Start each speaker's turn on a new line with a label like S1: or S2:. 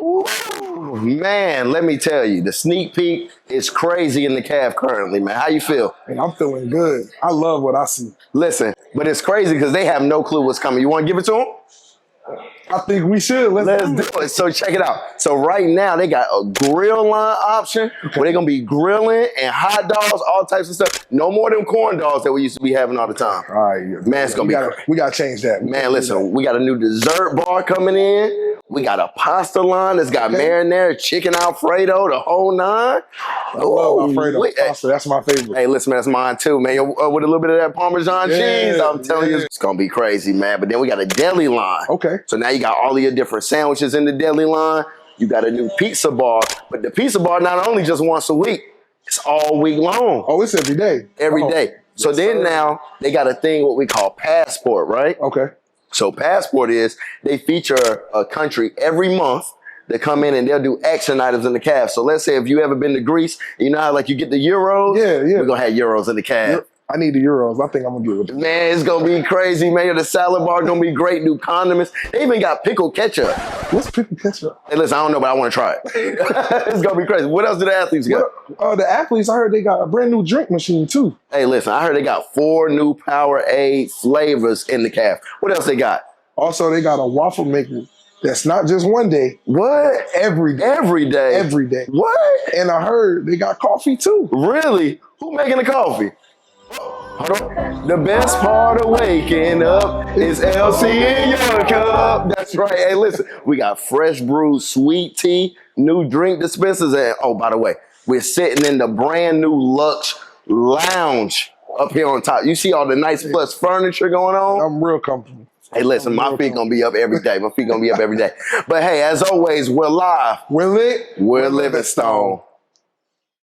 S1: Ooh, man, let me tell you, the sneak peek is crazy in the caf currently, man. How you feel?
S2: And I'm feeling good. I love what I see.
S1: Listen, but it's crazy because they have no clue what's coming. You want to give it to them?
S2: I think we should. Let's do it.
S1: So check it out. So right now they got a grill line option where they're gonna be grilling and hot dogs, all types of stuff. No more than corn dogs that we used to be having all the time.
S2: All right,
S1: man, it's gonna be.
S2: We gotta change that.
S1: Man, listen, we got a new dessert bar coming in. We got a pasta line that's got marinara, chicken Alfredo, the whole nine.
S2: I love Alfredo pasta. That's my favorite.
S1: Hey, listen, man, that's mine too, man. With a little bit of that Parmesan cheese, I'm telling you, it's gonna be crazy, man. But then we got a deli line.
S2: Okay.
S1: So now you got all of your different sandwiches in the deli line. You got a new pizza bar, but the pizza bar not only just once a week, it's all week long.
S2: Oh, it's every day.
S1: Every day. So then now they got a thing what we call Passport, right?
S2: Okay.
S1: So Passport is they feature a country every month. They come in and they'll do action items in the caf. So let's say if you ever been to Greece, you know how like you get the euros?
S2: Yeah.
S1: We're gonna have euros in the caf.
S2: I need the euros. I think I'm gonna get it.
S1: Man, it's gonna be crazy, man. The salad bar gonna be great. New condiments. They even got pickle ketchup.
S2: What's pickle ketchup?
S1: Hey, listen, I don't know, but I want to try it. It's gonna be crazy. What else do the athletes got?
S2: The athletes, I heard they got a brand new drink machine too.
S1: Hey, listen, I heard they got 4 new Powerade flavors in the caf. What else they got?
S2: Also, they got a waffle maker. That's not just one day.
S1: What?
S2: Every day.
S1: Every day?
S2: Every day.
S1: What?
S2: And I heard they got coffee too.
S1: Really? Who making the coffee? Hold on. The best part of waking up is LC in your cup. That's right. Hey, listen, we got fresh brewed sweet tea, new drink dispensers, and oh, by the way, we're sitting in the brand new Luxe Lounge up here on top. You see all the nice plush furniture going on?
S2: I'm real comfortable.
S1: Hey, listen, my feet gonna be up every day. My feet gonna be up every day. But hey, as always, we're live.
S2: We're lit.
S1: We're Livingstone.